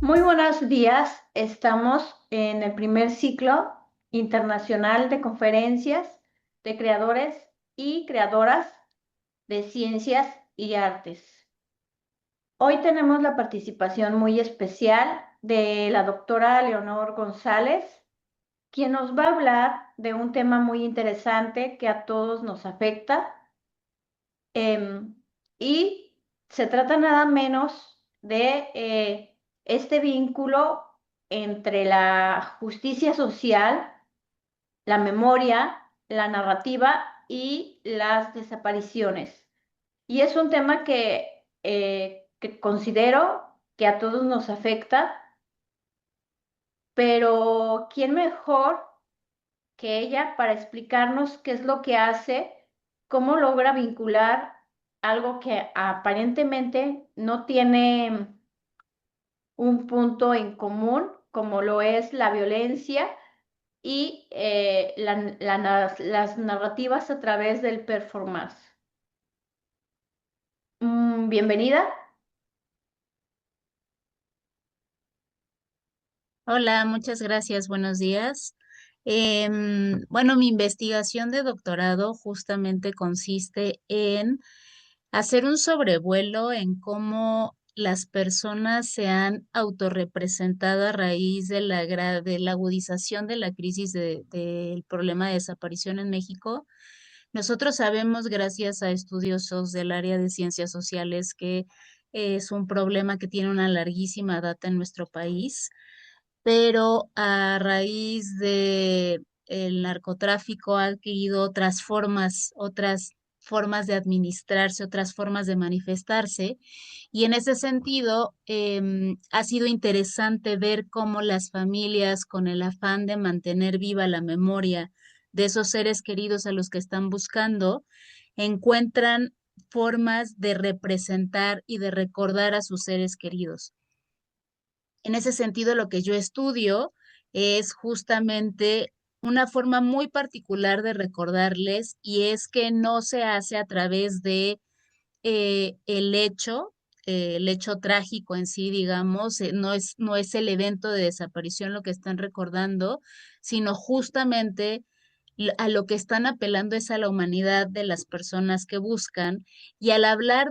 Muy buenos días. Estamos en el primer ciclo internacional de conferencias de creadores y creadoras de ciencias y artes. Hoy tenemos la participación muy especial de la doctora Leonor González, quien nos va a hablar de un tema muy interesante que a todos nos afecta. Em, y se trata nada menos de este vínculo entre la justicia social, la memoria, la narrativa y las desapariciones. Y es un tema que considero que a todos nos afecta, pero ¿quién mejor que ella para explicarnos qué es lo que hace, cómo logra vincular algo que aparentemente no tiene un punto en común, como lo es la violencia y las narrativas a través del performance? Bienvenida. Hola, muchas gracias. Buenos días. Bueno, mi investigación de doctorado justamente consiste en hacer un sobrevuelo en cómo las personas se han autorrepresentado a raíz de de la agudización de la crisis del problema de desaparición en México. Nosotros sabemos, gracias a estudiosos del área de ciencias sociales, que es un problema que tiene una larguísima data en nuestro país, pero a raíz de el narcotráfico ha adquirido otras formas de administrarse, otras formas de manifestarse, y en ese sentido ha sido interesante ver cómo las familias, con el afán de mantener viva la memoria de esos seres queridos a los que están buscando, encuentran formas de representar y de recordar a sus seres queridos. En ese sentido, lo que yo estudio es justamente una forma muy particular de recordarles, y es que no se hace a través de el hecho trágico en sí, digamos, no es el evento de desaparición lo que están recordando, sino justamente a lo que están apelando es a la humanidad de las personas que buscan, y al hablar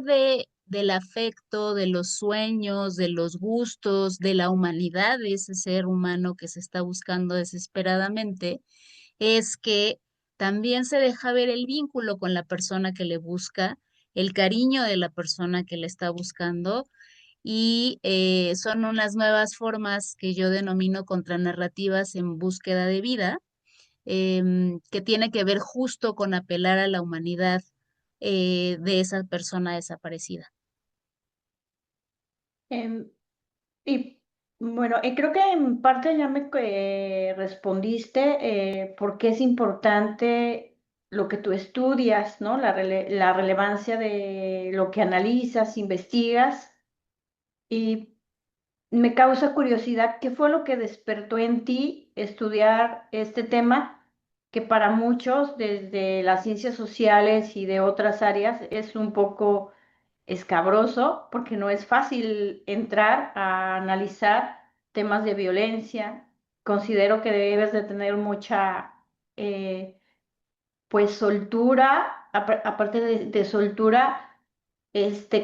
del afecto, de los sueños, de los gustos, de la humanidad de ese ser humano que se está buscando desesperadamente, es que también se deja ver el vínculo con la persona que le busca, el cariño de la persona que le está buscando, y son unas nuevas formas que yo denomino contranarrativas en búsqueda de vida, que tiene que ver justo con apelar a la humanidad de esa persona desaparecida. Em, y bueno, creo que en parte ya me respondiste por qué es importante lo que tú estudias, ¿no? La relevancia de lo que analizas, investigas. Y me causa curiosidad, ¿qué fue lo que despertó en ti estudiar este tema que para muchos desde las ciencias sociales y de otras áreas es un poco escabroso porque no es fácil entrar a analizar temas de violencia? Considero que debes de tener mucha, pues, soltura, aparte de soltura,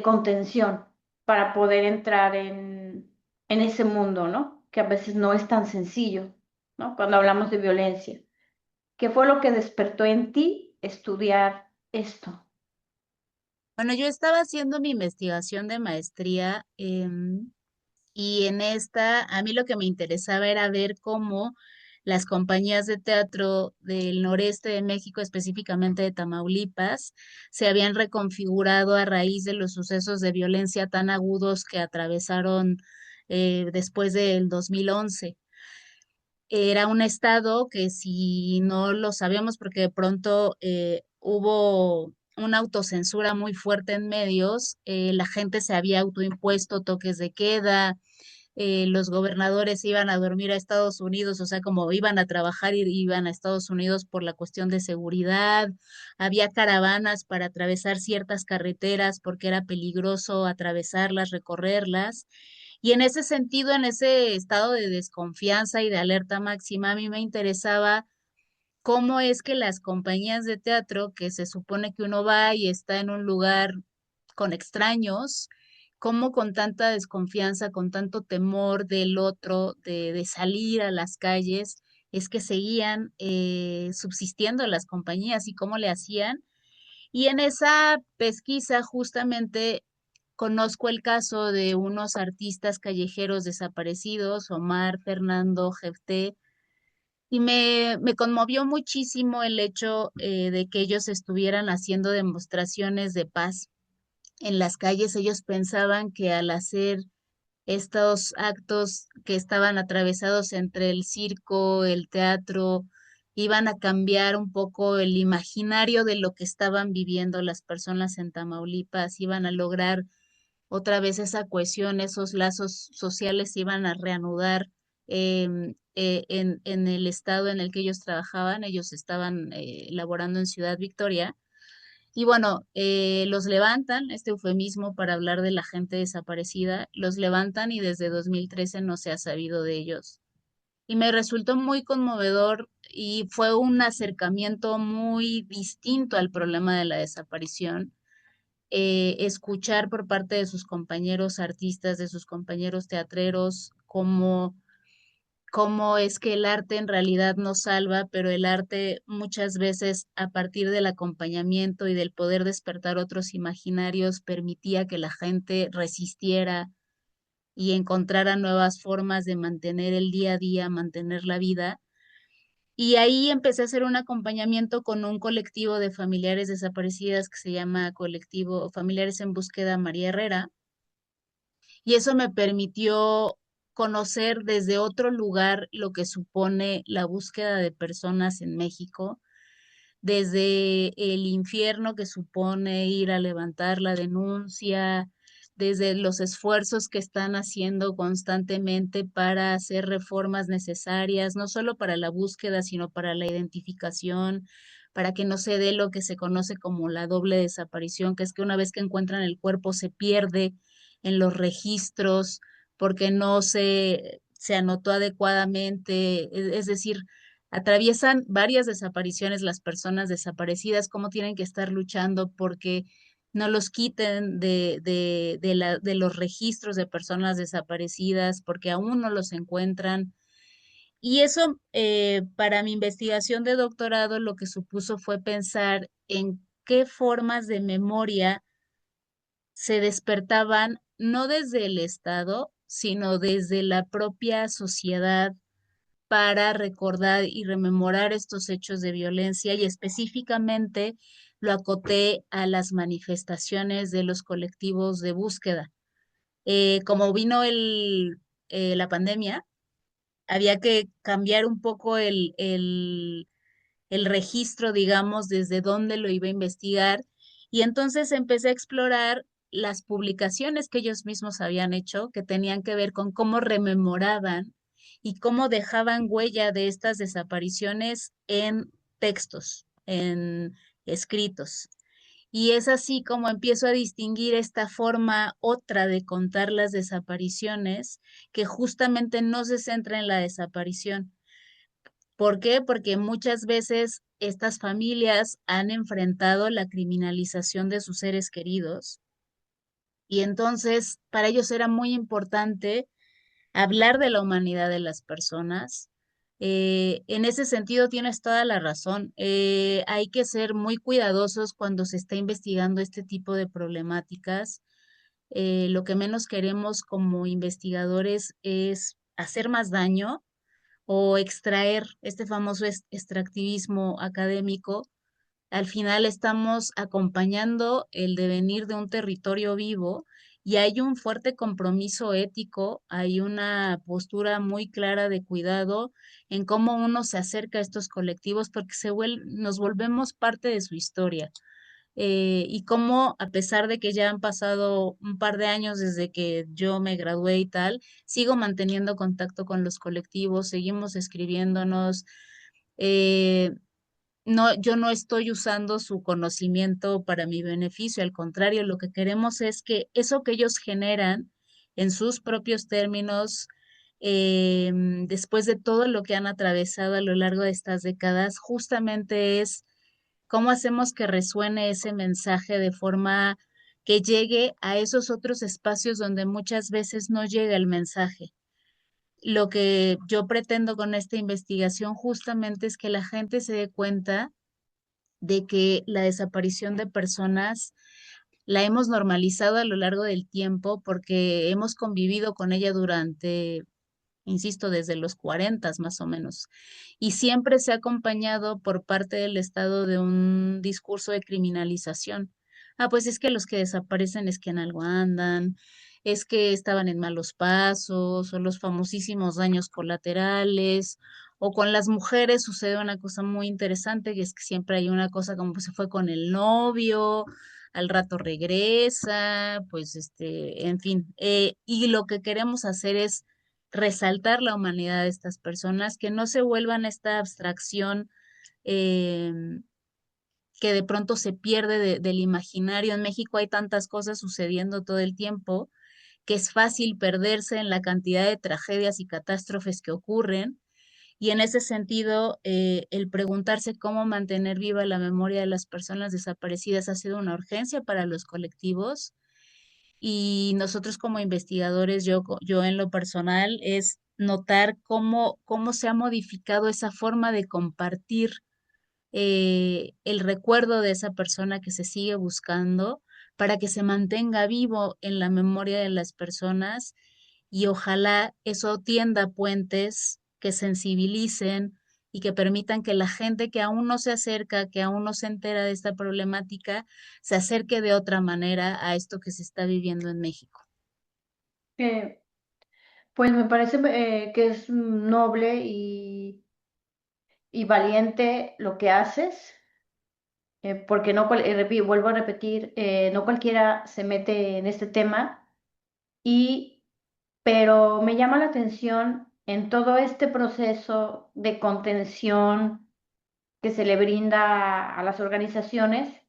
contención para poder entrar en ese mundo, ¿no? Que a veces no es tan sencillo, ¿no? Cuando hablamos de violencia. ¿Qué fue lo que despertó en ti estudiar esto? Bueno, yo estaba haciendo mi investigación de maestría, y en esta, a mí lo que me interesaba era ver cómo las compañías de teatro del noreste de México, específicamente de Tamaulipas, se habían reconfigurado a raíz de los sucesos de violencia tan agudos que atravesaron después del 2011. Era un estado que, si no lo sabíamos, porque de pronto hubo una autocensura muy fuerte en medios, la gente se había autoimpuesto toques de queda, los gobernadores iban a dormir a Estados Unidos, o sea, como iban a trabajar y iban a Estados Unidos por la cuestión de seguridad. Había caravanas para atravesar ciertas carreteras porque era peligroso atravesarlas, recorrerlas. Y en ese sentido, en ese estado de desconfianza y de alerta máxima, a mí me interesaba cómo es que las compañías de teatro, que se supone que uno va y está en un lugar con extraños, cómo con tanta desconfianza, con tanto temor del otro, de salir a las calles, es que seguían subsistiendo las compañías y cómo le hacían. Y en esa pesquisa justamente conozco el caso de unos artistas callejeros desaparecidos, Omar, Fernando, Jefté, y me conmovió muchísimo el hecho de que ellos estuvieran haciendo demostraciones de paz en las calles. Ellos pensaban que al hacer estos actos que estaban atravesados entre el circo, el teatro, iban a cambiar un poco el imaginario de lo que estaban viviendo las personas en Tamaulipas, iban a lograr otra vez esa cohesión, esos lazos sociales se iban a reanudar en el estado en el que ellos trabajaban. Ellos estaban laborando en Ciudad Victoria. Y bueno, los levantan, este eufemismo para hablar de la gente desaparecida, los levantan y desde 2013 no se ha sabido de ellos. Y me resultó muy conmovedor y fue un acercamiento muy distinto al problema de la desaparición. Escuchar por parte de sus compañeros artistas, de sus compañeros teatreros, cómo es que el arte en realidad nos salva, pero el arte muchas veces a partir del acompañamiento y del poder despertar otros imaginarios permitía que la gente resistiera y encontrara nuevas formas de mantener el día a día, mantener la vida. Y ahí empecé a hacer un acompañamiento con un colectivo de familiares desaparecidas que se llama Colectivo Familiares en Búsqueda María Herrera. Y eso me permitió conocer desde otro lugar lo que supone la búsqueda de personas en México, desde el infierno que supone ir a levantar la denuncia, desde los esfuerzos que están haciendo constantemente para hacer reformas necesarias, no solo para la búsqueda, sino para la identificación, para que no se dé lo que se conoce como la doble desaparición, que es que una vez que encuentran el cuerpo se pierde en los registros porque no se anotó adecuadamente, es decir, atraviesan varias desapariciones las personas desaparecidas, cómo tienen que estar luchando porque no los quiten de los registros de personas desaparecidas, porque aún no los encuentran. Y eso, para mi investigación de doctorado, lo que supuso fue pensar en qué formas de memoria se despertaban, no desde el Estado, sino desde la propia sociedad para recordar y rememorar estos hechos de violencia y específicamente lo acoté a las manifestaciones de los colectivos de búsqueda. Como vino la pandemia, había que cambiar un poco el registro, digamos, desde dónde lo iba a investigar. Y entonces empecé a explorar las publicaciones que ellos mismos habían hecho, que tenían que ver con cómo rememoraban y cómo dejaban huella de estas desapariciones en textos, en escritos. Y es así como empiezo a distinguir esta forma otra de contar las desapariciones, que justamente no se centra en la desaparición. ¿Por qué? Porque muchas veces estas familias han enfrentado la criminalización de sus seres queridos y entonces para ellos era muy importante hablar de la humanidad de las personas. En ese sentido tienes toda la razón. Hay que ser muy cuidadosos cuando se está investigando este tipo de problemáticas. Lo que menos queremos como investigadores es hacer más daño o extraer este famoso extractivismo académico. Al final estamos acompañando el devenir de un territorio vivo y hay un fuerte compromiso ético, hay una postura muy clara de cuidado en cómo uno se acerca a estos colectivos porque nos volvemos parte de su historia. Y cómo, a pesar de que ya han pasado un par de años desde que yo me gradué y tal, sigo manteniendo contacto con los colectivos, seguimos escribiéndonos. eh, no, yo no estoy usando su conocimiento para mi beneficio, al contrario, lo que queremos es que eso que ellos generan en sus propios términos, después de todo lo que han atravesado a lo largo de estas décadas, justamente es cómo hacemos que resuene ese mensaje de forma que llegue a esos otros espacios donde muchas veces no llega el mensaje. Lo que yo pretendo con esta investigación justamente es que la gente se dé cuenta de que la desaparición de personas la hemos normalizado a lo largo del tiempo porque hemos convivido con ella durante, insisto, desde los 40 más o menos. Y siempre se ha acompañado por parte del Estado de un discurso de criminalización. Ah, pues es que los que desaparecen es que en algo andan, es que estaban en malos pasos, o los famosísimos daños colaterales, o con las mujeres sucede una cosa muy interesante, que es que siempre hay una cosa como que se fue con el novio, al rato regresa, pues en fin. Y lo que queremos hacer es resaltar la humanidad de estas personas, que no se vuelvan esta abstracción eh, que de pronto se pierde del imaginario. En México hay tantas cosas sucediendo todo el tiempo que es fácil perderse en la cantidad de tragedias y catástrofes que ocurren. Y en ese sentido, el preguntarse cómo mantener viva la memoria de las personas desaparecidas ha sido una urgencia para los colectivos y nosotros como investigadores, yo en lo personal, es notar cómo se ha modificado esa forma de compartir el recuerdo de esa persona que se sigue buscando para que se mantenga vivo en la memoria de las personas y ojalá eso tienda puentes que sensibilicen y que permitan que la gente que aún no se acerca, que aún no se entera de esta problemática, se acerque de otra manera a esto que se está viviendo en México. Eh, pues me parece que es noble y valiente lo que haces, porque no, vuelvo a repetir, no cualquiera se mete en este tema, y, pero me llama la atención en todo este proceso de contención que se le brinda a las organizaciones.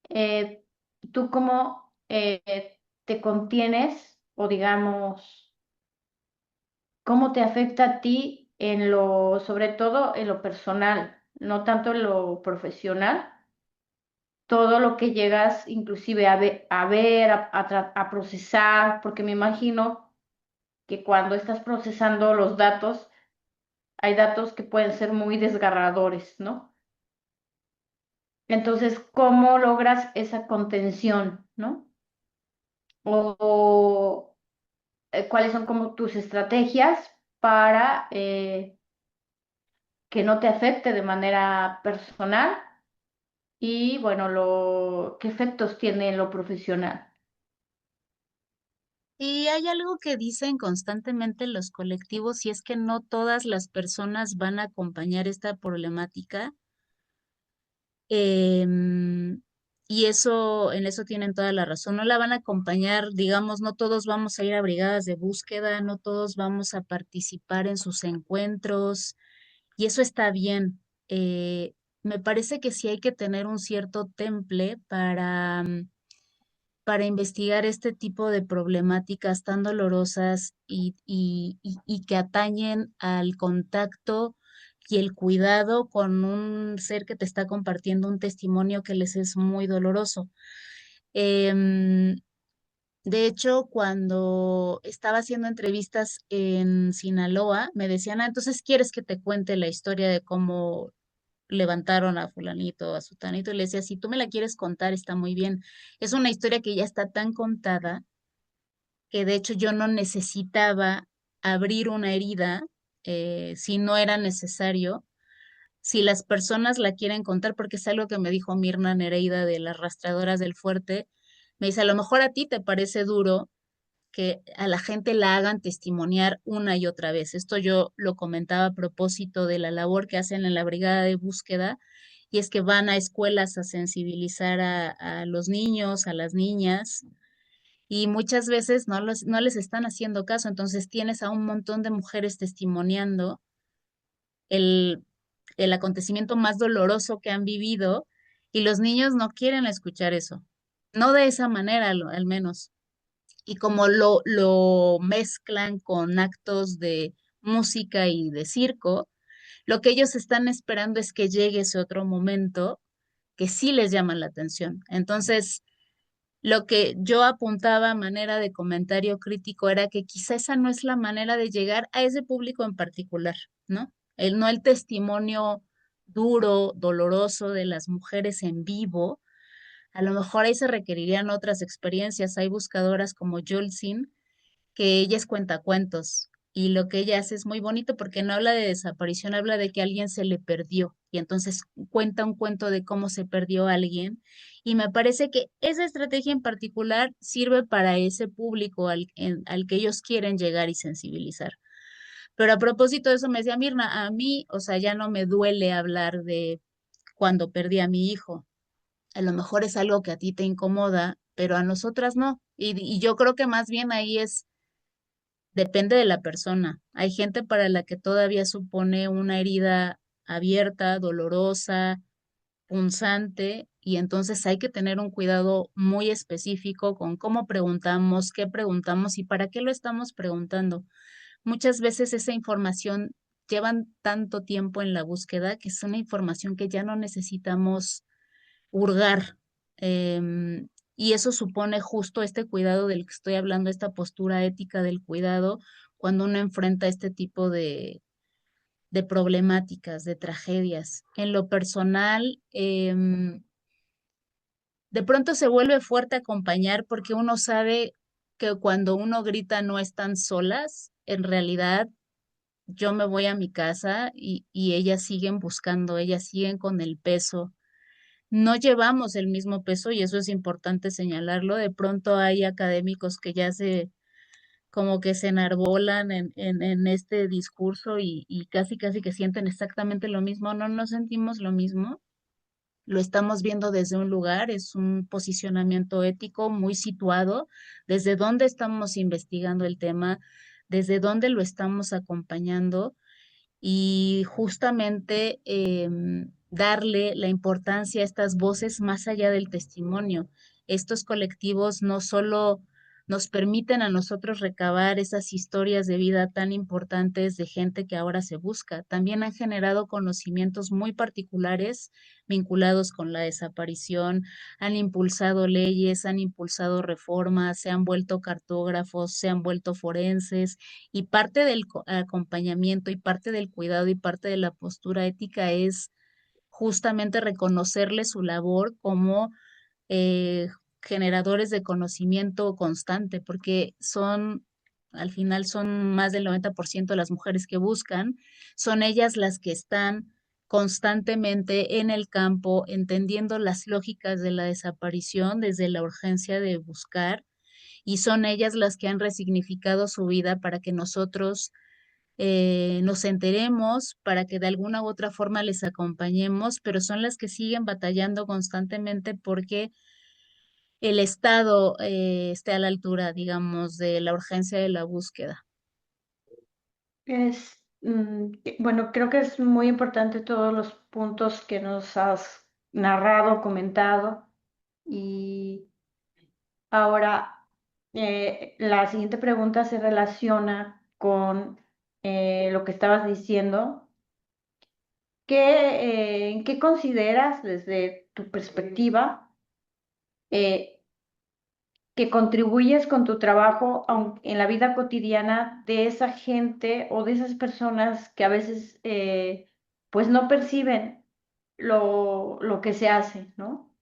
eh, ¿Tú cómo te contienes o digamos, cómo te afecta a ti en lo, sobre todo en lo personal, no tanto en lo profesional? Todo lo que llegas inclusive a procesar, porque me imagino que cuando estás procesando los datos, hay datos que pueden ser muy desgarradores, ¿no? Entonces, ¿cómo logras esa contención, ¿no? O cuáles son como tus estrategias para que no te afecte de manera personal y, bueno, qué efectos tiene en lo profesional. Y hay algo que dicen constantemente los colectivos y es que no todas las personas van a acompañar esta problemática. em, y eso, en eso tienen toda la razón. No la van a acompañar, digamos, no todos vamos a ir a brigadas de búsqueda, no todos vamos a participar en sus encuentros, y eso está bien. Me parece que sí hay que tener un cierto temple para investigar este tipo de problemáticas tan dolorosas y que atañen al contacto y el cuidado con un ser que te está compartiendo un testimonio que les es muy doloroso. Em, de hecho, cuando estaba haciendo entrevistas en Sinaloa, me decían, ah, entonces quieres que te cuente la historia de cómo levantaron a fulanito, a sutanito, y le decía, si tú me la quieres contar, está muy bien. Es una historia que ya está tan contada que de hecho yo no necesitaba abrir una herida si no era necesario. Si las personas la quieren contar, porque es algo que me dijo Mirna Nereida de las Rastradoras del Fuerte, me dice, a lo mejor a ti te parece duro que a la gente la hagan testimoniar una y otra vez. Esto yo lo comentaba a propósito de la labor que hacen en la brigada de búsqueda, y es que van a escuelas a sensibilizar a los niños, a las niñas, y muchas veces no les están haciendo caso. Entonces tienes a un montón de mujeres testimoniando el, el acontecimiento más doloroso que han vivido, y los niños no quieren escuchar eso, no de esa manera al menos. y como lo mezclan con actos de música y de circo, lo que ellos están esperando es que llegue ese otro momento que sí les llama la atención. Entonces, lo que yo apuntaba a manera de comentario crítico era que quizá esa no es la manera de llegar a ese público en particular, ¿no? No el testimonio duro, doloroso de las mujeres en vivo. A lo mejor ahí se requerirían otras experiencias. Hay buscadoras como Julsin, que ella es cuentacuentos y lo que ella hace es muy bonito porque no habla de desaparición, habla de que alguien se le perdió y entonces cuenta un cuento de cómo se perdió alguien y me parece que esa estrategia en particular sirve para ese público al que ellos quieren llegar y sensibilizar. Pero a propósito de eso me decía Mirna, a mí, o sea, ya no me duele hablar de cuando perdí a mi hijo. A lo mejor es algo que a ti te incomoda, pero a nosotras no. Y yo creo que más bien ahí es depende de la persona. Hay gente para la que todavía supone una herida abierta, dolorosa, punzante, y entonces hay que tener un cuidado muy específico con cómo preguntamos, qué preguntamos y para qué lo estamos preguntando. Muchas veces esa información llevan tanto tiempo en la búsqueda que es una información que ya no necesitamos hurgar. Y eso supone justo este cuidado del que estoy hablando, esta postura ética del cuidado, cuando uno enfrenta este tipo de problemáticas, de tragedias. En lo personal, de pronto se vuelve fuerte acompañar porque uno sabe que cuando uno grita no están solas, en realidad yo me voy a mi casa y ellas siguen buscando, ellas siguen con el peso. No llevamos el mismo peso y eso es importante señalarlo. De pronto hay académicos que ya se como que se enarbolan en este discurso y casi casi que sienten exactamente lo mismo. No nos sentimos lo mismo. Lo estamos viendo desde un lugar, es un posicionamiento ético muy situado, desde dónde estamos investigando el tema, desde dónde lo estamos acompañando y justamente darle la importancia a estas voces más allá del testimonio. Estos colectivos no solo nos permiten a nosotros recabar esas historias de vida tan importantes de gente que ahora se busca, también han generado conocimientos muy particulares vinculados con la desaparición, han impulsado leyes, han impulsado reformas, se han vuelto cartógrafos, se han vuelto forenses y parte del acompañamiento y parte del cuidado y parte de la postura ética es justamente reconocerle su labor como eh, generadores de conocimiento constante, porque son, al final son más del 90% de las mujeres que buscan, son ellas las que están constantemente en el campo, entendiendo las lógicas de la desaparición desde la urgencia de buscar y son ellas las que han resignificado su vida para que nosotros nos enteremos, para que de alguna u otra forma les acompañemos, pero son las que siguen batallando constantemente porque el Estado esté a la altura, digamos, de la urgencia de la búsqueda. Bueno, creo que es muy importante todos los puntos que nos has narrado, comentado. Y ahora, la siguiente pregunta se relaciona con lo que estabas diciendo. ¿Qué consideras desde tu perspectiva eh, que contribuyes con tu trabajo en la vida cotidiana de esa gente o de esas personas que a veces pues no perciben lo que se hace, ¿no?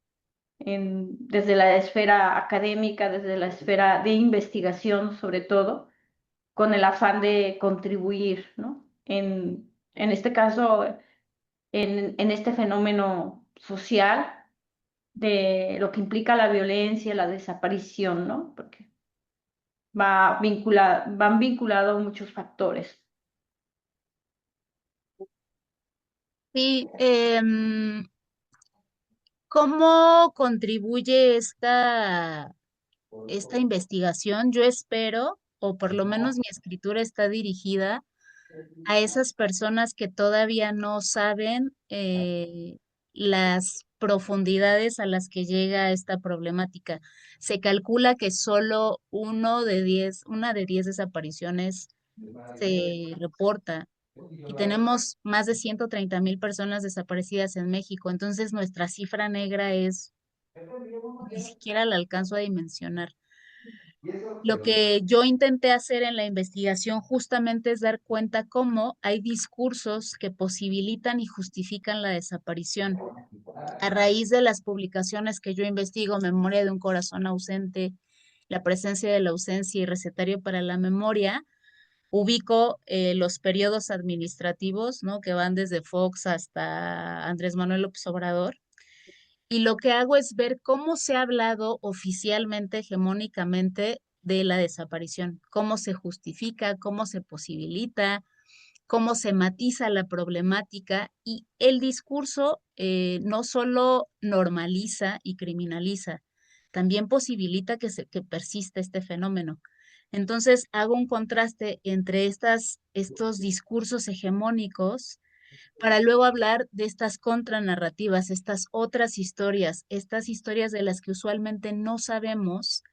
Desde la esfera académica, desde la esfera de investigación sobre todo, con el afán de contribuir, ¿no? En este caso, en este fenómeno social de lo que implica la violencia, la desaparición, ¿no? Porque van vinculados muchos factores. Sí, ¿cómo contribuye esta investigación? Yo espero, o por lo menos mi escritura está dirigida a esas personas que todavía no saben las profundidades a las que llega esta problemática. Se calcula que solo una de 10 desapariciones se reporta y tenemos más de 130,000 personas desaparecidas en México. Entonces, nuestra cifra negra es, ni siquiera la alcanzo a dimensionar. Lo que yo intenté hacer en la investigación justamente es dar cuenta cómo hay discursos que posibilitan y justifican la desaparición. A raíz de las publicaciones que yo investigo, Memoria de un corazón ausente, La presencia de la ausencia y Recetario para la memoria, ubico los periodos administrativos, ¿no? Que van desde Fox hasta Andrés Manuel López Obrador. Y lo que hago es ver cómo se ha hablado oficialmente, hegemónicamente, de la desaparición, cómo se justifica, cómo se posibilita, cómo se matiza la problemática y el discurso no solo normaliza y criminaliza, también posibilita que persista este fenómeno. Entonces hago un contraste entre estos discursos hegemónicos para luego hablar de estas contranarrativas, estas historias de las que usualmente no sabemos,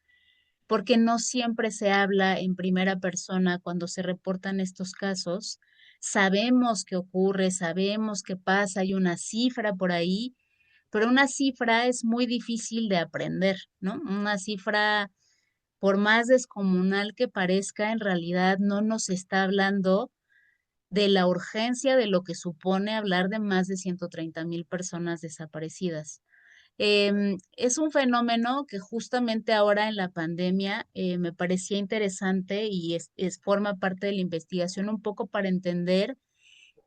porque no siempre se habla en primera persona cuando se reportan estos casos. Sabemos qué ocurre, sabemos qué pasa, hay una cifra por ahí, pero una cifra es muy difícil de aprender, ¿no? Una cifra, por más descomunal que parezca, en realidad no nos está hablando de la urgencia de lo que supone hablar de más de 130,000 personas desaparecidas. Es un fenómeno que justamente ahora en la pandemia me parecía interesante y forma parte de la investigación un poco para entender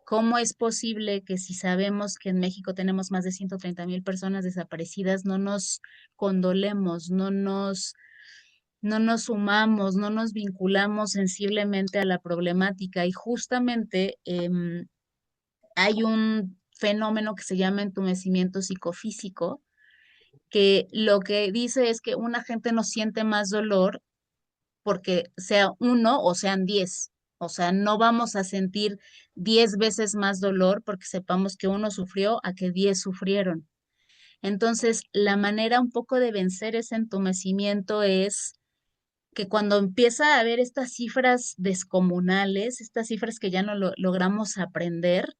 cómo es posible que si sabemos que en México tenemos más de 130,000 personas desaparecidas, no nos condolemos, no nos sumamos, no nos vinculamos sensiblemente a la problemática y justamente hay un fenómeno que se llama entumecimiento psicofísico, que lo que dice es que una gente no siente más dolor porque sea uno o sean 10. O sea, no vamos a sentir 10 veces más dolor porque sepamos que uno sufrió a que 10 sufrieron. Entonces, la manera un poco de vencer ese entumecimiento es que cuando empieza a haber estas cifras descomunales, estas cifras que ya no logramos aprender,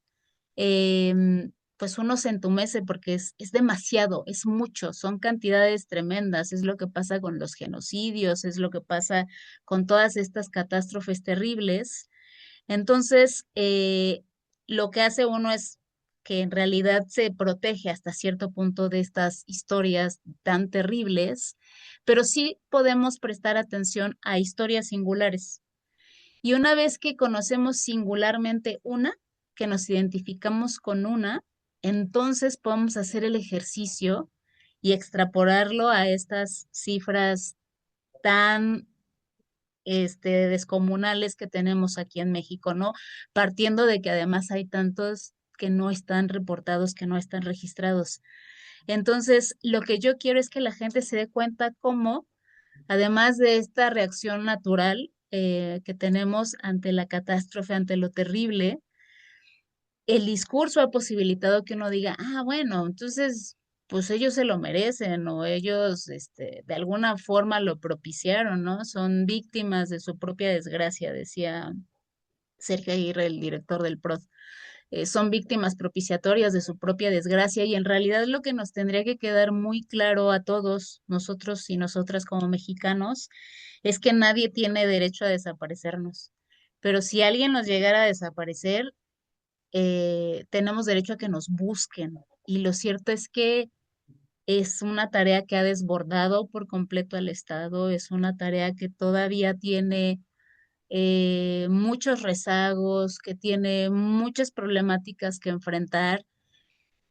pues uno se entumece porque es demasiado, es mucho, son cantidades tremendas, es lo que pasa con los genocidios, es lo que pasa con todas estas catástrofes terribles. Entonces, lo que hace uno es que en realidad se protege hasta cierto punto de estas historias tan terribles, pero sí podemos prestar atención a historias singulares. Y una vez que conocemos singularmente una, que nos identificamos con una, entonces podemos hacer el ejercicio y extrapolarlo a estas cifras tan descomunales que tenemos aquí en México, ¿no? Partiendo de que además hay tantos que no están reportados, que no están registrados. Entonces, lo que yo quiero es que la gente se dé cuenta cómo, además de esta reacción natural que tenemos ante la catástrofe, ante lo terrible, el discurso ha posibilitado que uno diga, ah, bueno, entonces, pues ellos se lo merecen o ellos, de alguna forma lo propiciaron, ¿no? Son víctimas de su propia desgracia, decía Sergio Aguirre, el director del PROD. Son víctimas propiciatorias de su propia desgracia y en realidad lo que nos tendría que quedar muy claro a todos, nosotros y nosotras como mexicanos, es que nadie tiene derecho a desaparecernos. Pero si alguien nos llegara a desaparecer, tenemos derecho a que nos busquen. Y lo cierto es que es una tarea que ha desbordado por completo al Estado, es una tarea que todavía tiene muchos rezagos, que tiene muchas problemáticas que enfrentar.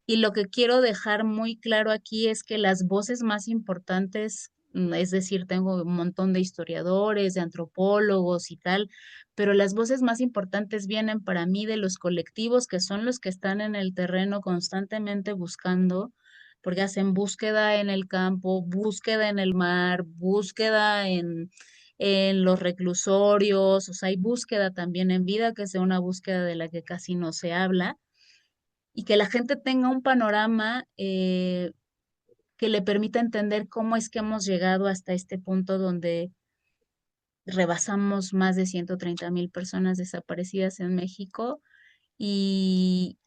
Y lo que quiero dejar muy claro aquí es que las voces más importantes, es decir, tengo un montón de historiadores, de antropólogos y tal, pero las voces más importantes vienen para mí de los colectivos que son los que están en el terreno constantemente buscando, porque hacen búsqueda en el campo, búsqueda en el mar, búsqueda en los reclusorios, o sea, hay búsqueda también en vida, que es una búsqueda de la que casi no se habla y que la gente tenga un panorama que le permita entender cómo es que hemos llegado hasta este punto donde rebasamos más de 130,000 personas desaparecidas en México y,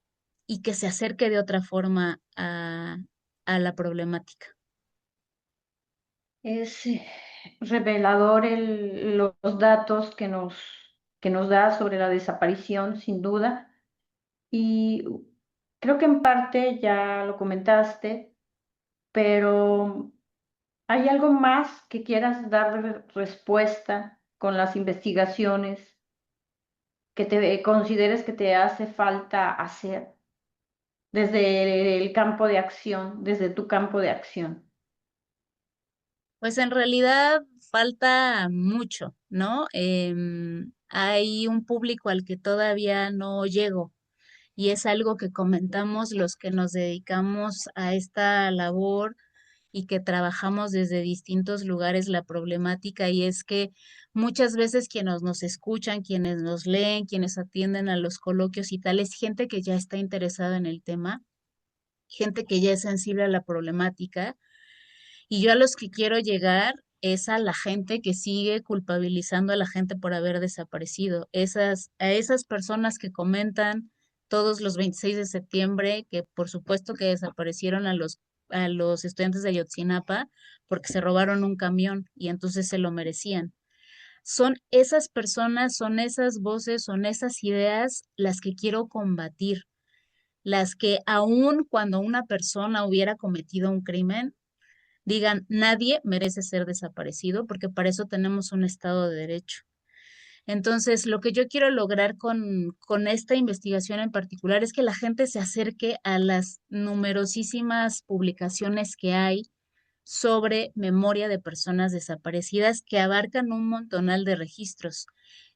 y que se acerque de otra forma a la problemática. Es revelador los datos que nos da sobre la desaparición, sin duda. Y creo que en parte ya lo comentaste, pero ¿hay algo más que quieras dar respuesta con las investigaciones que te consideres que te hace falta hacer desde el campo de acción, desde tu campo de acción? Pues en realidad falta mucho, ¿no? Hay un público al que todavía no llego y es algo que comentamos los que nos dedicamos a esta labor y que trabajamos desde distintos lugares la problemática y es que muchas veces quienes nos escuchan, quienes nos leen, quienes atienden a los coloquios y tal, es gente que ya está interesada en el tema, gente que ya es sensible a la problemática y yo a los que quiero llegar es a la gente que sigue culpabilizando a la gente por haber desaparecido, a esas personas que comentan todos los 26 de septiembre que por supuesto que desaparecieron a los estudiantes de Ayotzinapa porque se robaron un camión y entonces se lo merecían. Son esas personas, son esas voces, son esas ideas las que quiero combatir, las que aun cuando una persona hubiera cometido un crimen, digan, nadie merece ser desaparecido porque para eso tenemos un Estado de Derecho. Entonces, lo que yo quiero lograr con esta investigación en particular es que la gente se acerque a las numerosísimas publicaciones que hay sobre memoria de personas desaparecidas que abarcan un montonal de registros.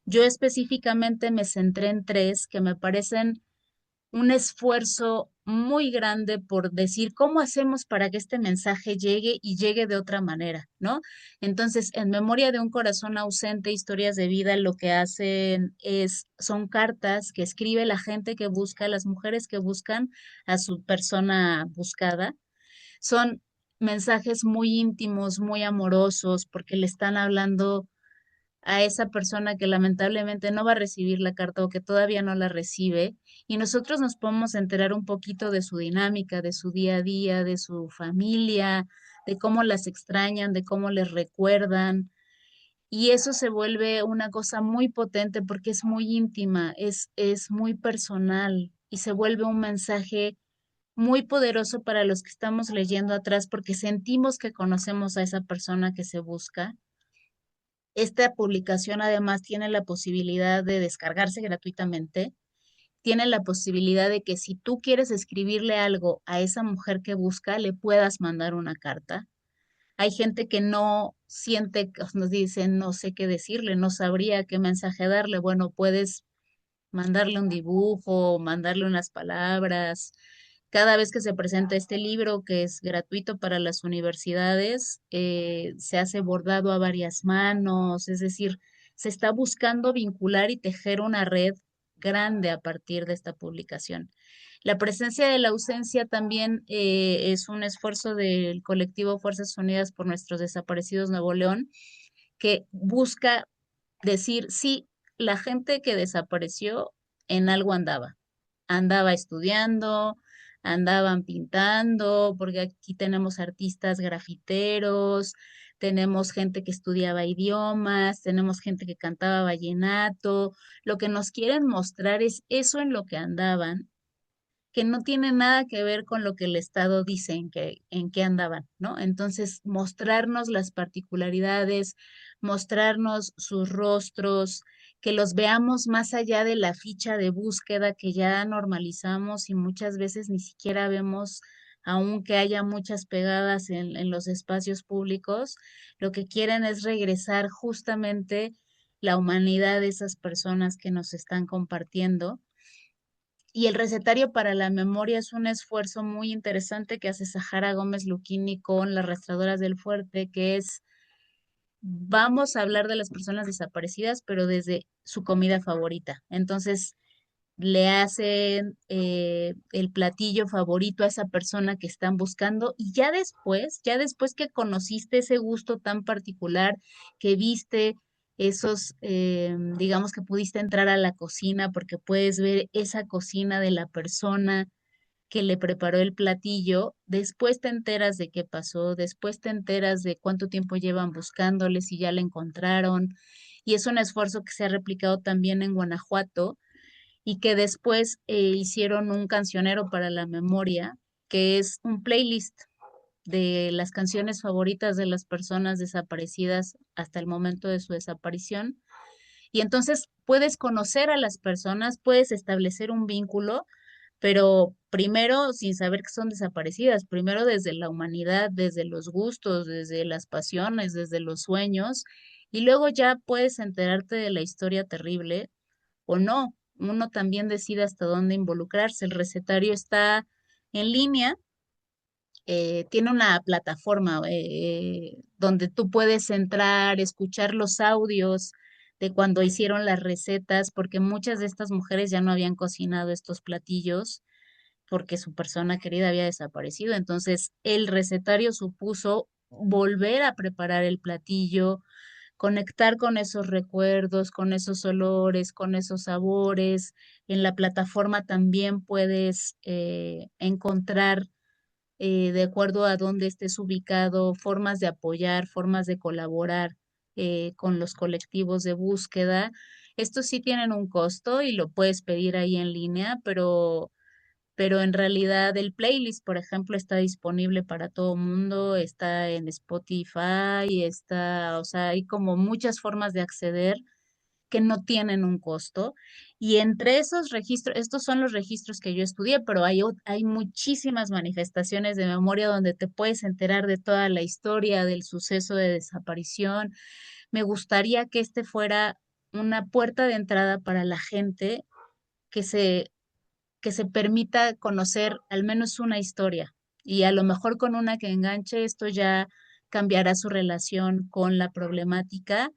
Yo específicamente me centré en tres que me parecen un esfuerzo muy grande por decir cómo hacemos para que este mensaje llegue y llegue de otra manera, ¿no? Entonces, en Memoria de un corazón ausente, historias de vida, lo que hacen son cartas que escribe la gente que busca, las mujeres que buscan a su persona buscada. Son mensajes muy íntimos, muy amorosos, porque le están hablando a esa persona que lamentablemente no va a recibir la carta o que todavía no la recibe, y nosotros nos podemos enterar un poquito de su dinámica, de su día a día, de su familia, de cómo las extrañan, de cómo les recuerdan, y eso se vuelve una cosa muy potente porque es muy íntima, es muy personal y se vuelve un mensaje muy poderoso para los que estamos leyendo atrás porque sentimos que conocemos a esa persona que se busca. Esta publicación además tiene la posibilidad de descargarse gratuitamente, tiene la posibilidad de que si tú quieres escribirle algo a esa mujer que busca, le puedas mandar una carta. Hay gente que no siente, nos dicen, no sé qué decirle, no sabría qué mensaje darle. Bueno, puedes mandarle un dibujo, mandarle unas palabras. Cada vez que se presenta este libro, que es gratuito para las universidades, se hace bordado a varias manos, es decir, se está buscando vincular y tejer una red grande a partir de esta publicación. La presencia de la ausencia también es un esfuerzo del colectivo Fuerzas Unidas por Nuestros Desaparecidos Nuevo León, que busca decir, sí, la gente que desapareció en algo andaba. Andaba estudiando, andaban pintando, porque aquí tenemos artistas grafiteros, tenemos gente que estudiaba idiomas, tenemos gente que cantaba vallenato. Lo que nos quieren mostrar es eso en lo que andaban, que no tiene nada que ver con lo que el Estado dice en qué andaban, ¿no? Entonces, mostrarnos las particularidades, mostrarnos sus rostros, que los veamos más allá de la ficha de búsqueda que ya normalizamos y muchas veces ni siquiera vemos, aunque haya muchas pegadas en los espacios públicos, lo que quieren es regresar justamente la humanidad de esas personas que nos están compartiendo. Y el recetario para la memoria es un esfuerzo muy interesante que hace Sahara Gómez Luquini con las Rastradoras del Fuerte, que es, vamos a hablar de las personas desaparecidas, pero desde su comida favorita. Entonces, le hacen el platillo favorito a esa persona que están buscando y ya después que conociste ese gusto tan particular, que viste esos, digamos que pudiste entrar a la cocina porque puedes ver esa cocina de la persona que le preparó el platillo, después te enteras de qué pasó, después te enteras de cuánto tiempo llevan buscándole, si ya la encontraron. Y es un esfuerzo que se ha replicado también en Guanajuato y que después hicieron un cancionero para la memoria, que es un playlist de las canciones favoritas de las personas desaparecidas hasta el momento de su desaparición. Y entonces puedes conocer a las personas, puedes establecer un vínculo, pero primero sin saber que son desaparecidas, primero desde la humanidad, desde los gustos, desde las pasiones, desde los sueños, y luego ya puedes enterarte de la historia terrible o no. Uno también decide hasta dónde involucrarse. El recetario está en línea, tiene una plataforma donde tú puedes entrar, escuchar los audios de cuando hicieron las recetas, porque muchas de estas mujeres ya no habían cocinado estos platillos porque su persona querida había desaparecido. Entonces, el recetario supuso volver a preparar el platillo, conectar con esos recuerdos, con esos olores, con esos sabores. En la plataforma también puedes encontrar, de acuerdo a dónde estés ubicado, formas de apoyar, formas de colaborar con los colectivos de búsqueda. Estos sí tienen un costo y lo puedes pedir ahí en línea, pero en realidad el playlist, por ejemplo, está disponible para todo mundo, está en Spotify, está, o sea, hay como muchas formas de acceder que no tienen un costo. Y entre esos registros, estos son los registros que yo estudié, pero hay muchísimas manifestaciones de memoria donde te puedes enterar de toda la historia del suceso de desaparición. Me gustaría que este fuera una puerta de entrada para la gente que se que se permita conocer al menos una historia y a lo mejor con una que enganche, esto ya cambiará su relación con la problemática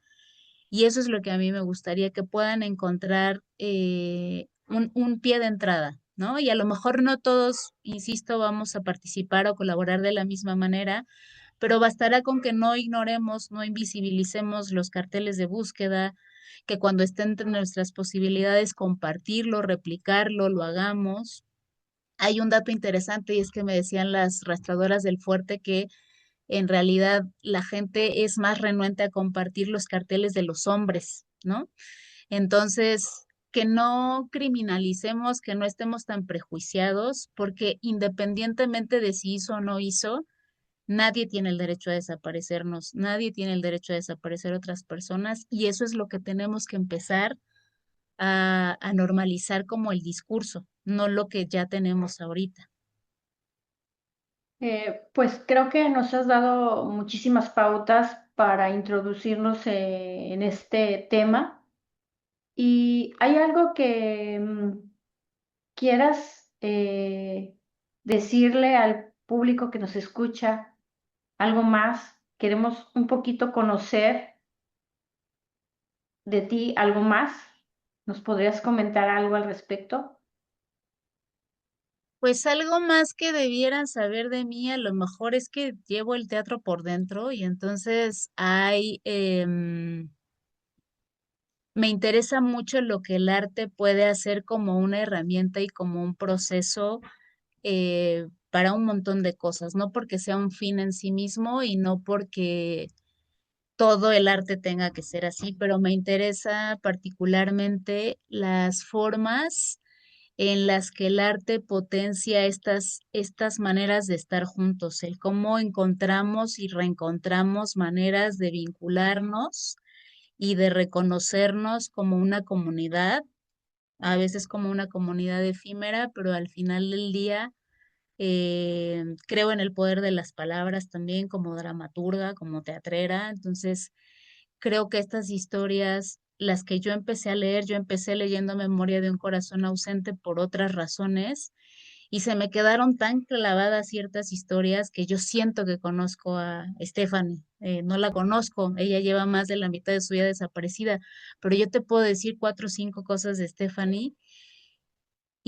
y eso es lo que a mí me gustaría, que puedan encontrar un pie de entrada, ¿no? Y a lo mejor no todos, insisto, vamos a participar o colaborar de la misma manera, pero bastará con que no ignoremos, no invisibilicemos los carteles de búsqueda, que cuando esté entre nuestras posibilidades compartirlo, replicarlo, lo hagamos. Hay un dato interesante y es que me decían las rastreadoras del fuerte que en realidad la gente es más renuente a compartir los carteles de los hombres, ¿no? Entonces, que no criminalicemos, que no estemos tan prejuiciados, porque independientemente de si hizo o no hizo, nadie tiene el derecho a desaparecernos, nadie tiene el derecho a desaparecer otras personas y eso es lo que tenemos que empezar a normalizar como el discurso, no lo que ya tenemos ahorita. Pues creo que nos has dado muchísimas pautas para introducirnos en este tema. ¿Y hay algo que quieras decirle al público que nos escucha? ¿Algo más? Queremos un poquito conocer de ti, algo más. ¿Nos podrías comentar algo al respecto? Pues algo más que debieran saber de mí, a lo mejor es que llevo el teatro por dentro y entonces me interesa mucho lo que el arte puede hacer como una herramienta y como un proceso para un montón de cosas, no porque sea un fin en sí mismo y no porque todo el arte tenga que ser así, pero me interesa particularmente las formas en las que el arte potencia estas maneras de estar juntos, el cómo encontramos y reencontramos maneras de vincularnos y de reconocernos como una comunidad, a veces como una comunidad efímera, pero al final del día creo en el poder de las palabras también como dramaturga, como teatrera, entonces creo que estas historias, las que yo empecé a leer, yo empecé leyendo Memoria de un corazón ausente por otras razones y se me quedaron tan clavadas ciertas historias que yo siento que conozco a Stephanie. No la conozco, ella lleva más de la mitad de su vida desaparecida, pero yo te puedo decir cuatro o cinco cosas de Stephanie